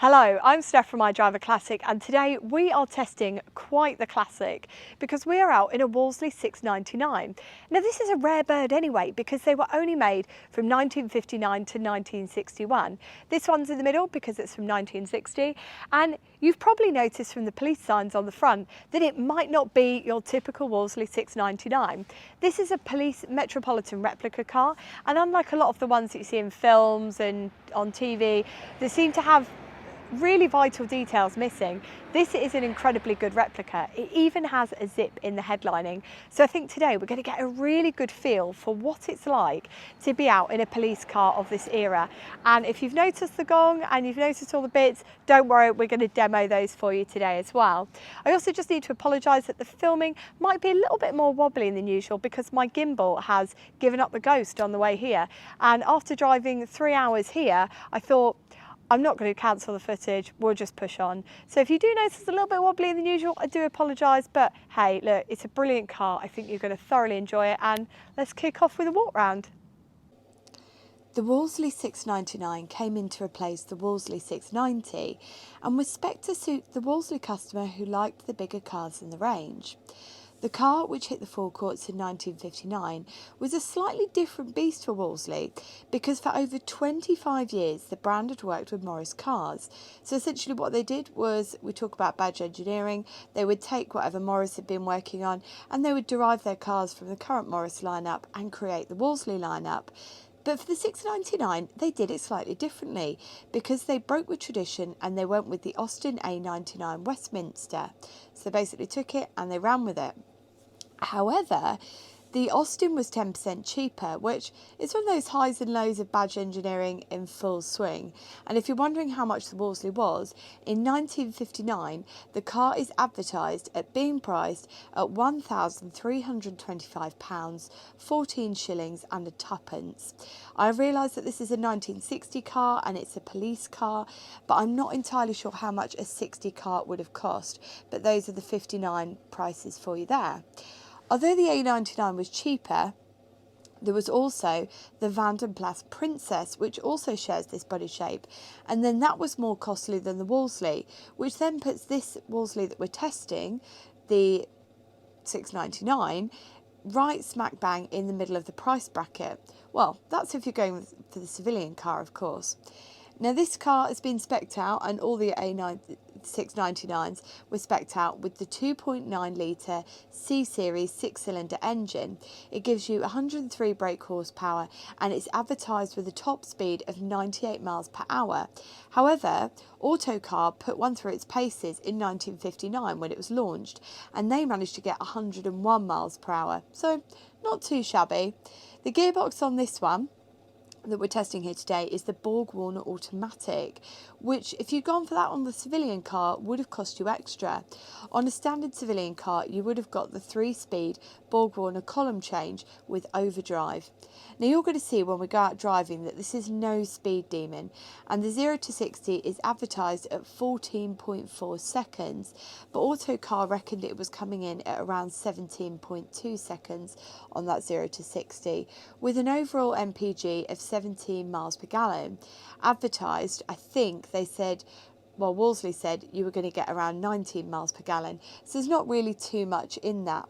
Hello, I'm Steph from iDriver Classic, and today we are testing quite the classic because we are out in a Wolseley 699. Now this is a rare bird anyway because they were only made from 1959 to 1961. This one's in the middle because it's from 1960, and you've probably noticed from the police signs on the front that it might not be your typical Wolseley 699. This is a police metropolitan replica car, and unlike a lot of the ones that you see in films and on TV, they seem to have really vital details missing. This is an incredibly good replica. It even has a zip in the headlining. So I think today we're going to get a really good feel for what it's like to be out in a police car of this era. And if you've noticed the gong and you've noticed all the bits, don't worry, we're going to demo those for you today as well. I also just need to apologise that the filming might be a little bit more wobbly than usual because my gimbal has given up the ghost on the way here. And after driving 3 hours here, I thought, I'm not going to cancel the footage, we'll just push on. So if you do notice it's a little bit wobbly than usual, I do apologise, but hey, look, it's a brilliant car. I think you're going to thoroughly enjoy it, and let's kick off with a walk round. The Wolseley 699 came in to replace the Wolseley 690 and was spec to suit the Wolseley customer who liked the bigger cars in the range. The car, which hit the forecourts in 1959, was a slightly different beast for Wolseley because for over 25 years the brand had worked with Morris cars. So essentially what they did was, we talk about badge engineering, they would take whatever Morris had been working on and they would derive their cars from the current Morris lineup and create the Wolseley lineup. But for the 699, they did it slightly differently because they broke with tradition and they went with the Austin A99 Westminster. So they basically took it and they ran with it. However, the Austin was 10% cheaper, which is one of those highs and lows of badge engineering in full swing. And if you're wondering how much the Wolseley was, in 1959, the car is advertised at being priced at £1,325, 14 shillings and a tuppence. I realise that this is a 1960 car and it's a police car, but I'm not entirely sure how much a 60 car would have cost. But those are the 59 prices for you there. Although the A99 was cheaper, there was also the VDP Princess, which also shares this body shape, and then that was more costly than the Wolseley, which then puts this Wolseley that we're testing, the 699, right smack bang in the middle of the price bracket. Well, that's if you're going for the civilian car, of course. Now this car has been spec'd out, and all the A699s were spec'd out with the 2.9 litre C-Series 6-cylinder engine. It gives you 103 brake horsepower and it's advertised with a top speed of 98 miles per hour. However, Autocar put one through its paces in 1959 when it was launched, and they managed to get 101 miles per hour, so not too shabby. The gearbox on this one that we're testing here today is the Borg-Warner automatic, which if you'd gone for that on the civilian car would have cost you extra. On a standard civilian car you would have got the 3-speed Borg-Warner column change with overdrive. Now you're going to see when we go out driving that this is no speed demon, and the 0 to 60 is advertised at 14.4 seconds, but Autocar reckoned it was coming in at around 17.2 seconds on that 0 to 60, with an overall MPG of 17 miles per gallon. Advertised, I think they said, well, Wolseley said you were going to get around 19 miles per gallon, so there's not really too much in that.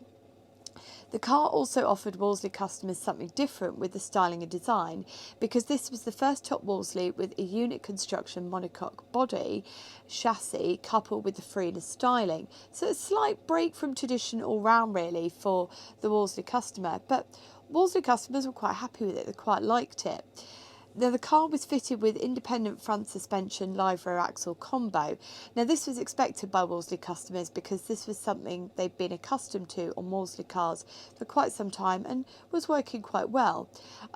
The car also offered Wolseley customers something different with the styling and design, because this was the first top Wolseley with a unit construction monocoque body chassis coupled with the freeness styling. So a slight break from tradition all round really for the Wolseley customer, but Wolseley customers were quite happy with it, they quite liked it. Now the car was fitted with independent front suspension live rear axle combo. Now this was expected by Wolseley customers because this was something they've been accustomed to on Wolseley cars for quite some time and was working quite well.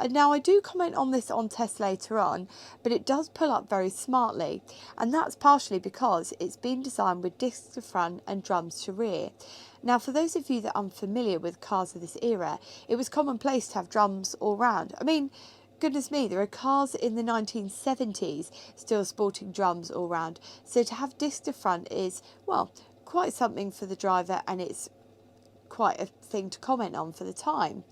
Now I do comment on this on test later on, but it does pull up very smartly, and that's partially because it's been designed with discs to front and drums to rear. Now for those of you that are unfamiliar with cars of this era, it was commonplace to have drums all round. I mean, goodness me, there are cars in the 1970s still sporting drums all round. So to have disc to front is, well, quite something for the driver, and it's quite a thing to comment on for the time.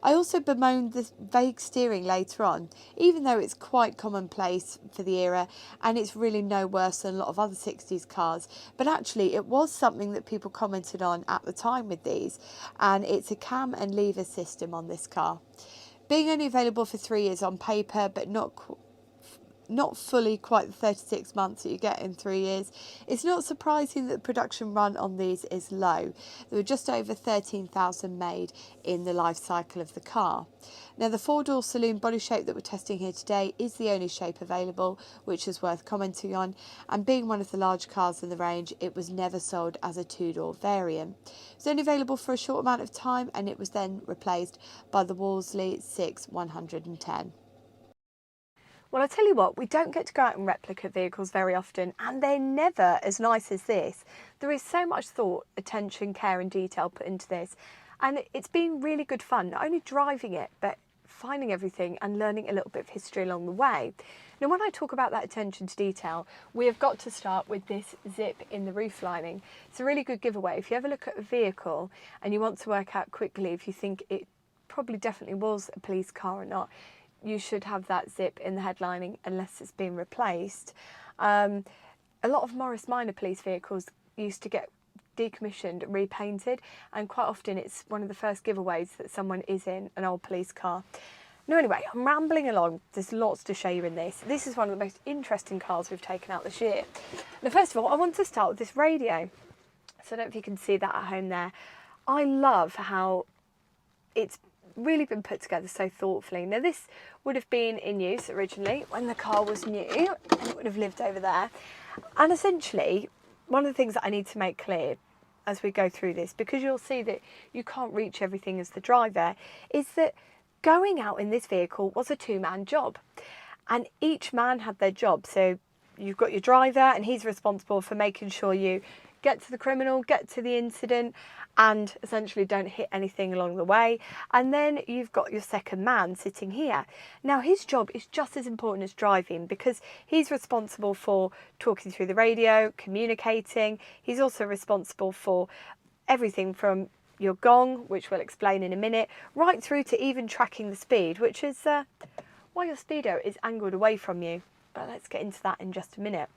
I also bemoaned the vague steering later on, even though it's quite commonplace for the era and it's really no worse than a lot of other 60s cars. But actually it was something that people commented on at the time with these, and it's a cam and lever system on this car. Being only available for 3 years on paper, but not fully quite the 36 months that you get in 3 years, it's not surprising that the production run on these is low. There were just over 13,000 made in the life cycle of the car. Now the 4-door saloon body shape that we're testing here today is the only shape available, which is worth commenting on, and being one of the large cars in the range, it was never sold as a 2-door variant. It was only available for a short amount of time, and it was then replaced by the Wolseley 6110. Well, I tell you what, we don't get to go out in replica vehicles very often, and they're never as nice as this. There is so much thought, attention, care and detail put into this, and it's been really good fun, not only driving it, but finding everything and learning a little bit of history along the way. Now, when I talk about that attention to detail, we have got to start with this zip in the roof lining. It's a really good giveaway. If you ever look at a vehicle and you want to work out quickly if you think it probably definitely was a police car or not, you should have that zip in the headlining unless it's been replaced. A lot of Morris Minor police vehicles used to get decommissioned, repainted, and quite often it's one of the first giveaways that someone is in an old police car. Now anyway, I'm rambling along. There's lots to show you in this. This is one of the most interesting cars we've taken out this year. Now first of all, I want to start with this radio. So I don't know if you can see that at home there. I love how it's really been put together so thoughtfully. Now this would have been in use originally when the car was new, and it would have lived over there. And essentially, one of the things that I need to make clear as we go through this, because you'll see that you can't reach everything as the driver, is that going out in this vehicle was a 2-man job, and each man had their job. So you've got your driver, and he's responsible for making sure you get to the criminal, get to the incident, and essentially don't hit anything along the way. And then you've got your second man sitting here. Now his job is just as important as driving, because he's responsible for talking through the radio, communicating. He's also responsible for everything from your gong, which we'll explain in a minute, right through to even tracking the speed, which is why your speedo is angled away from you. But let's get into that in just a minute.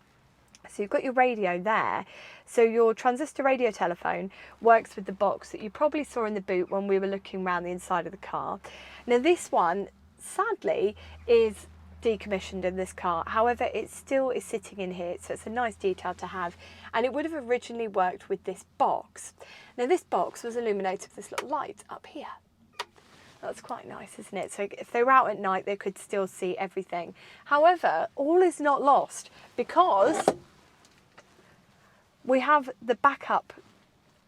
So you've got your radio there. So your transistor radio telephone works with the box that you probably saw in the boot when we were looking around the inside of the car. Now this one, sadly, is decommissioned in this car. However, it still is sitting in here, so it's a nice detail to have. And it would have originally worked with this box. Now this box was illuminated with this little light up here. That's quite nice, isn't it? So if they were out at night, they could still see everything. However, all is not lost, because we have the backup,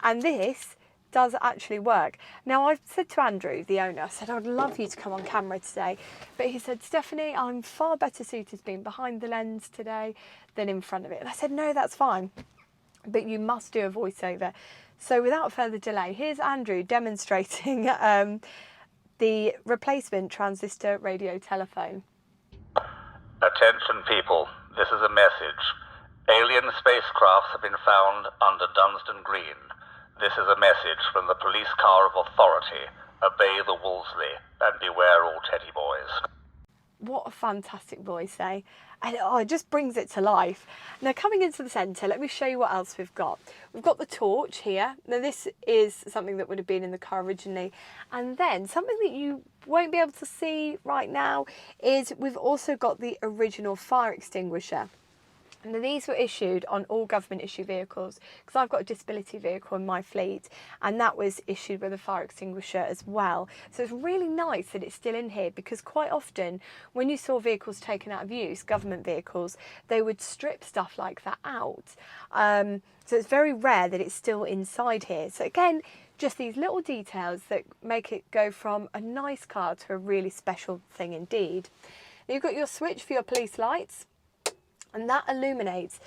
and this does actually work. Now I've said to Andrew, the owner, I said, I'd love you to come on camera today. But he said, Stephanie, I'm far better suited being behind the lens today than in front of it. And I said, no, that's fine, but you must do a voiceover. So without further delay, here's Andrew demonstrating the replacement transistor radio telephone. Attention people, this is a message. Alien spacecrafts have been found under Dunstan Green. This is a message from the police car of authority. Obey the Wolseley and beware all teddy boys. What a fantastic voice, eh? And it just brings it to life. Now coming into the centre, let me show you what else we've got. We've got the torch here. Now this is something that would have been in the car originally. And then something that you won't be able to see right now is we've also got the original fire extinguisher. Now these were issued on all government issue vehicles, because I've got a disability vehicle in my fleet, and that was issued with a fire extinguisher as well. So it's really nice that it's still in here, because quite often when you saw vehicles taken out of use, government vehicles, they would strip stuff like that out. So it's very rare that it's still inside here. So again, just these little details that make it go from a nice car to a really special thing indeed. Now you've got your switch for your police lights, and that illuminates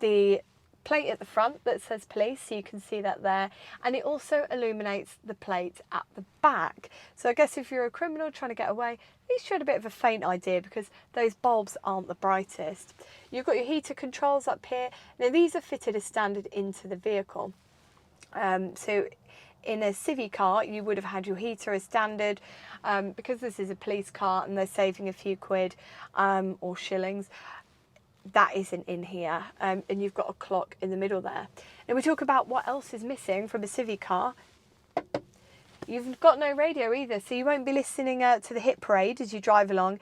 the plate at the front that says police, so you can see that there, and it also illuminates the plate at the back. So I guess if you're a criminal trying to get away, at least you had a bit of a faint idea, because those bulbs aren't the brightest. You've got your heater controls up here. Now these are fitted as standard into the vehicle, so in a civvy car, you would have had your heater as standard. Because this is a police car and they're saving a few quid or shillings, that isn't in here. And you've got a clock in the middle there. Now we talk about what else is missing from a civvy car. You've got no radio either, so you won't be listening to the hit parade as you drive along.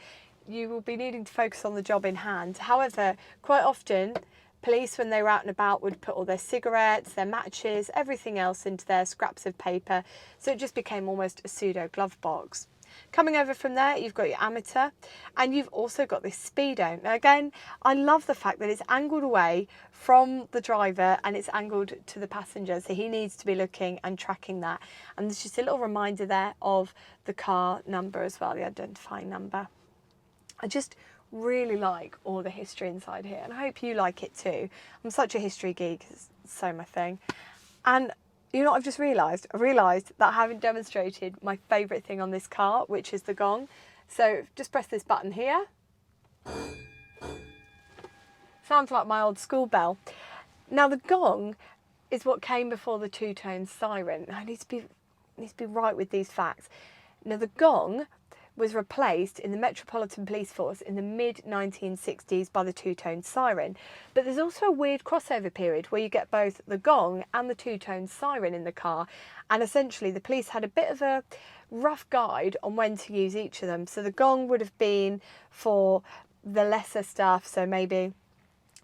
You will be needing to focus on the job in hand. However, quite often, police, when they were out and about, would put all their cigarettes, their matches, everything else into their scraps of paper. So it just became almost a pseudo glove box. Coming over from there, you've got your ammeter, and you've also got this speedo. Now again, I love the fact that it's angled away from the driver and it's angled to the passenger, so he needs to be looking and tracking that. And there's just a little reminder there of the car number as well, the identifying number. I just really like all the history inside here, and I hope you like it too. I'm such a history geek, it's so my thing. And you know what I've just realised? I realised that I haven't demonstrated my favourite thing on this car, which is the gong. So just press this button here. Sounds like my old school bell. Now the gong is what came before the two-tone siren. I need to be right with these facts. Now the gong was replaced in the Metropolitan Police Force in the mid-1960s by the two-tone siren. But there's also a weird crossover period where you get both the gong and the two-tone siren in the car, and essentially the police had a bit of a rough guide on when to use each of them. So the gong would have been for the lesser stuff, so maybe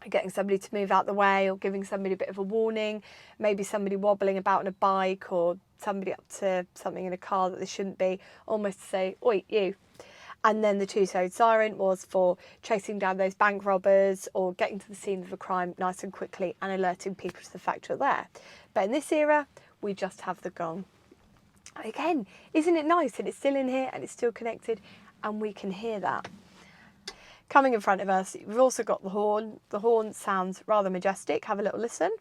getting somebody to move out the way or giving somebody a bit of a warning, maybe somebody wobbling about on a bike or somebody up to something in a car that they shouldn't be, almost to say, oi, you. And then the two-tone siren was for chasing down those bank robbers or getting to the scene of a crime nice and quickly and alerting people to the fact you're there. But in this era, we just have the gong. Again, isn't it nice that it's still in here and it's still connected and we can hear that? Coming in front of us, we've also got the horn. The horn sounds rather majestic. Have a little listen.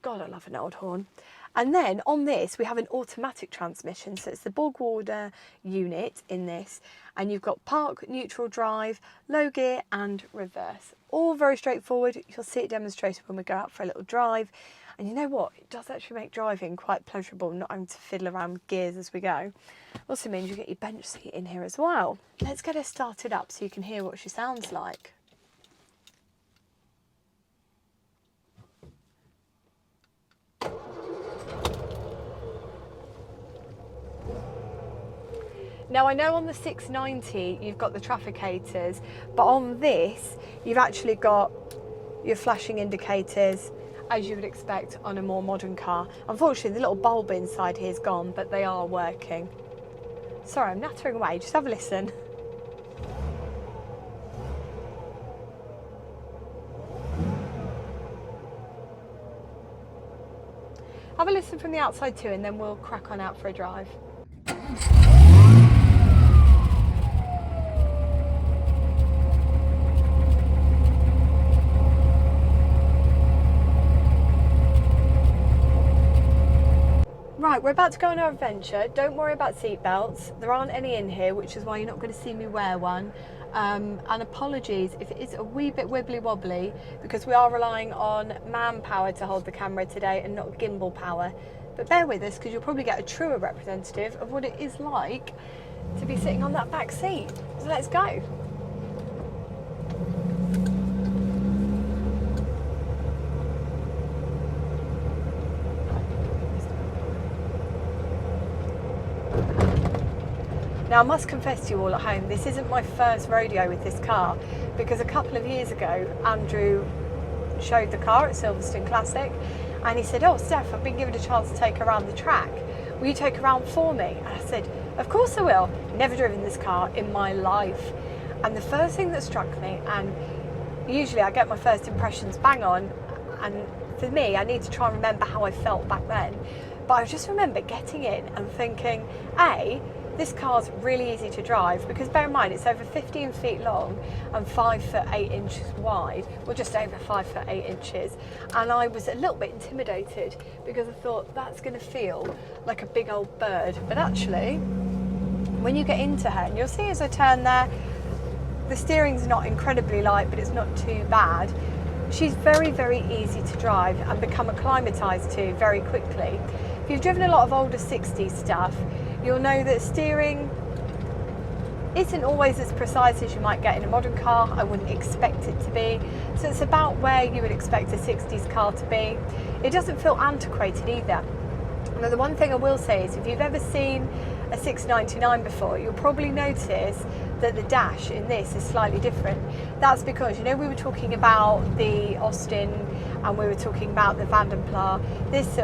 God, I love an old horn. And then on this, we have an automatic transmission. So it's the Borg-Warner unit in this. And you've got park, neutral drive, low gear and reverse. All very straightforward. You'll see it demonstrated when we go out for a little drive. And you know what? It does actually make driving quite pleasurable, not having to fiddle around with gears as we go. Also means you get your bench seat in here as well. Let's get her started up so you can hear what she sounds like. Now I know on the 690 you've got the trafficators, but on this you've actually got your flashing indicators as you would expect on a more modern car. Unfortunately the little bulb inside here is gone, but they are working. Sorry, I'm nattering away, just have a listen. Have a listen from the outside too, and then we'll crack on out for a drive. Right, we're about to go on our adventure. Don't worry about seatbelts. There aren't any in here, which is why you're not going to see me wear one. And apologies if it is a wee bit wibbly wobbly, because we are relying on manpower to hold the camera today and not gimbal power. But bear with us, because you'll probably get a truer representative of what it is like to be sitting on that back seat. So let's go. Now I must confess to you all at home, this isn't my first rodeo with this car, because a couple of years ago Andrew showed the car at Silverstone Classic and he said, oh Steph, I've been given a chance to take her around the track, will you take her around for me? And I said, of course I will. Never driven this car in my life. And the first thing that struck me, and usually I get my first impressions bang on, and for me I need to try and remember how I felt back then, but I just remember getting in and thinking, A, this car's really easy to drive, because bear in mind it's over 15 feet long and 5 foot 8 inches wide, or just over 5 foot 8 inches. And I was a little bit intimidated because I thought that's going to feel like a big old bird. But actually, when you get into her, and you'll see as I turn there, the steering's not incredibly light, but it's not too bad. she's very, very easy to drive and become acclimatised to very quickly. If you've driven a lot of older 60s stuff, you'll know that steering isn't always as precise as you might get in a modern car. I wouldn't expect it to be. So it's about where you would expect a 60s car to be. It doesn't feel antiquated either. Now, the one thing I will say is if you've ever seen a 699 before, you'll probably notice that the dash in this is slightly different. That's because, you know, we were talking about the Austin and we were talking about the This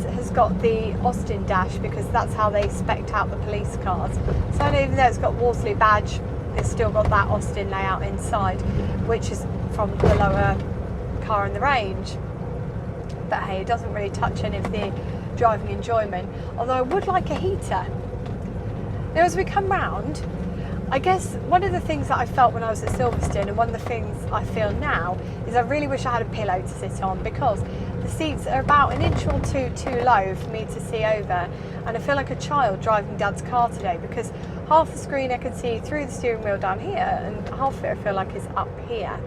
has got the Austin dash because that's how they spec'd out the police cars. So even though it's got Wolseley badge, it's still got that Austin layout inside, which is from the lower car in the range. But hey, it doesn't really touch any of the driving enjoyment, although I would like a heater. Now as we come round, I guess one of the things that I felt when I was at Silverstone, and one of the things I feel now, is I really wish I had a pillow to sit on, because the seats are about an inch or two too low for me to see over, and I feel like a child driving Dad's car today, because half the screen I can see through the steering wheel down here, and half of it I feel like is up here.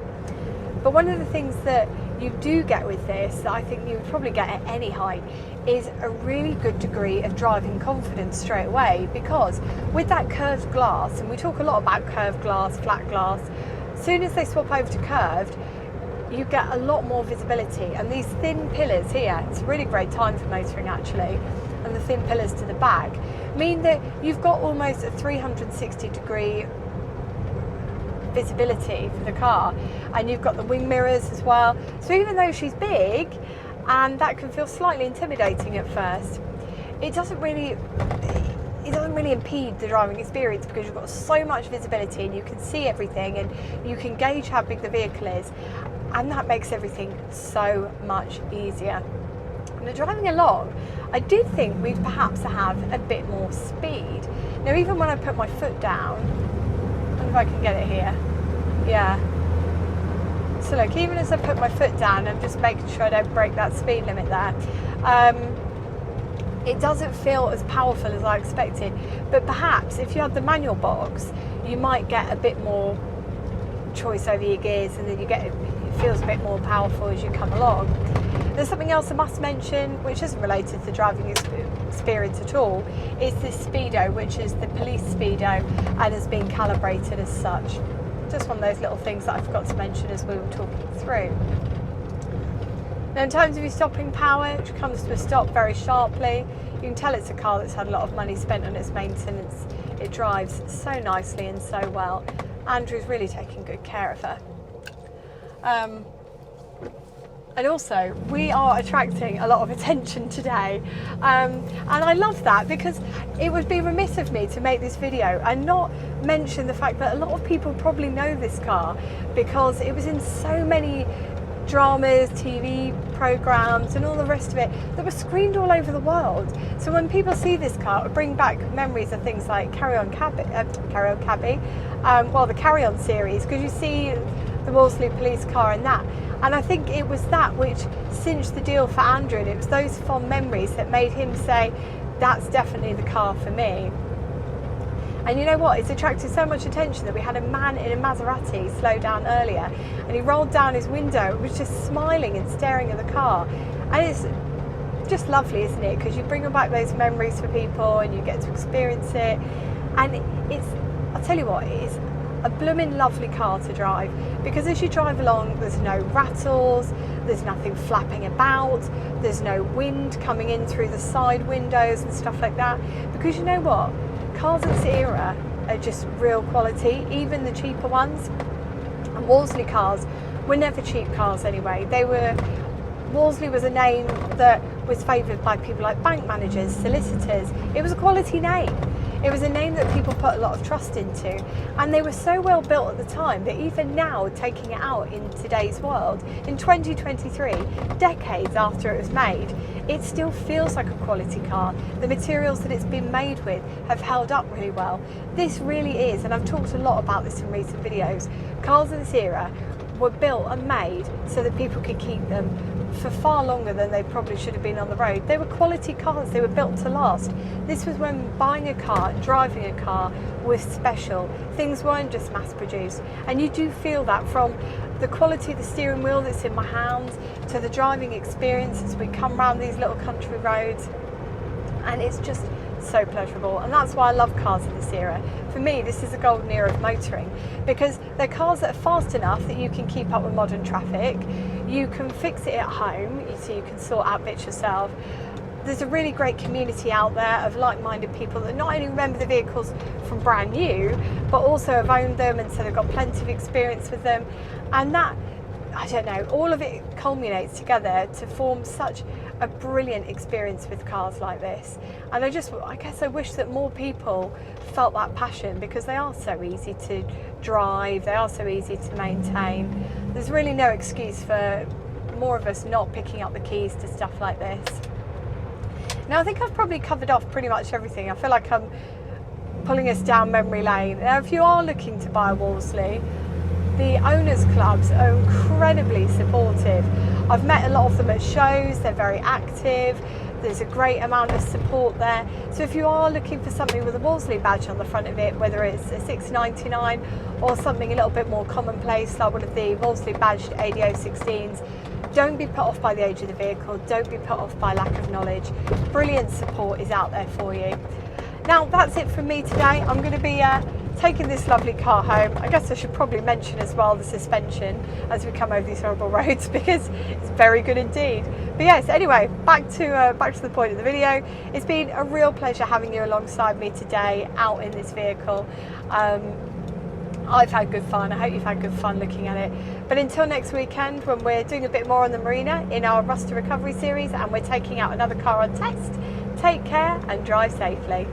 But one of the things that you do get with this, that I think you would probably get at any height, is a really good degree of driving confidence straight away, because with that curved glass, and we talk a lot about curved glass, flat glass, as soon as they swap over to curved, you get a lot more visibility. And these thin pillars here, it's a really great time for motoring actually, and the thin pillars to the back mean that you've got almost a 360 degree visibility for the car, and you've got the wing mirrors as well. So even though she's big, and that can feel slightly intimidating at first, it doesn't really impede the driving experience, because you've got so much visibility and you can see everything and you can gauge how big the vehicle is, and that makes everything so much easier. Now, driving along, I did think we'd perhaps have a bit more speed. Now even when I put my foot down, I wonder if I can get it here. Yeah. So look, even as I put my foot down, I'm just making sure I don't break that speed limit there. It doesn't feel as powerful as I expected, but perhaps if you had the manual box, you might get a bit more choice over your gears, and then it feels a bit more powerful as you come along. There's something else I must mention, which isn't related to driving experience at all, is this speedo, which is the police speedo and has been calibrated as such. Just one of those little things that I forgot to mention as we were talking through. Now in terms of your stopping power, which comes to a stop very sharply, you can tell it's a car that's had a lot of money spent on its maintenance. It drives so nicely and so well. Andrew's really taking good care of her. And also, we are attracting a lot of attention today, and I love that, because it would be remiss of me to make this video and not mention the fact that a lot of people probably know this car, because it was in so many dramas, TV programs and all the rest of it that were screened all over the world. So when people see this car, it would bring back memories of things like the Carry On series, because you see the Wolseley police car in that. And I think it was that which cinched the deal for Andrew, and it was those fond memories that made him say, that's definitely the car for me. And you know what, it's attracted so much attention that we had a man in a Maserati slow down earlier, and he rolled down his window and was just smiling and staring at the car. And it's just lovely, isn't it? Because you bring back those memories for people and you get to experience it. And I'll tell you what, it is a blooming lovely car to drive, because as you drive along, there's no rattles, there's nothing flapping about, there's no wind coming in through the side windows and stuff like that. Because you know what, cars of this era are just real quality, even the cheaper ones. And Wolseley cars were never cheap cars anyway. Wolseley was a name that was favoured by people like bank managers, solicitors. It was a quality name. It was a name that people put a lot of trust into, and they were so well built at the time that even now, taking it out in today's world, in 2023, decades after it was made, it still feels like a quality car. The materials that it's been made with have held up really well. This really is, and I've talked a lot about this in recent videos, cars of this era were built and made so that people could keep them for far longer than they probably should have been on the road. They were quality cars, they were built to last. This was when buying a car, driving a car was special. Things weren't just mass produced. And you do feel that from the quality of the steering wheel that's in my hands to the driving experience as we come around these little country roads. And it's just so pleasurable, and that's why I love cars in this era. For me, this is a golden era of motoring, because they're cars that are fast enough that you can keep up with modern traffic, you can fix it at home, so you can sort out bits yourself. There's a really great community out there of like-minded people that not only remember the vehicles from brand new, but also have owned them, and so they've got plenty of experience with them. And that, I don't know, all of it culminates together to form such a brilliant experience with cars like this. And I guess I wish that more people felt that passion, because they are so easy to drive, they are so easy to maintain. There's really no excuse for more of us not picking up the keys to stuff like this. Now, I think I've probably covered off pretty much everything. I feel like I'm pulling us down memory lane. Now, if you are looking to buy a Wolseley, the owners clubs are incredibly supportive. I've met a lot of them at shows, they're very active, there's a great amount of support there. So if you are looking for something with a Wolseley badge on the front of it, whether it's a 699 or something a little bit more commonplace like one of the Wolseley badged AD016s, don't be put off by the age of the vehicle, don't be put off by lack of knowledge. Brilliant support is out there for you. Now, that's it from me today. I'm going to be taking this lovely car home. I guess I should probably mention as well the suspension as we come over these horrible roads, because it's very good indeed. But yes, anyway, back to the point of the video. It's been a real pleasure having you alongside me today out in this vehicle. I've had good fun. I hope you've had good fun looking at it. But until next weekend, when we're doing a bit more on the marina in our Rust to Recovery series, and we're taking out another car on test, take care and drive safely.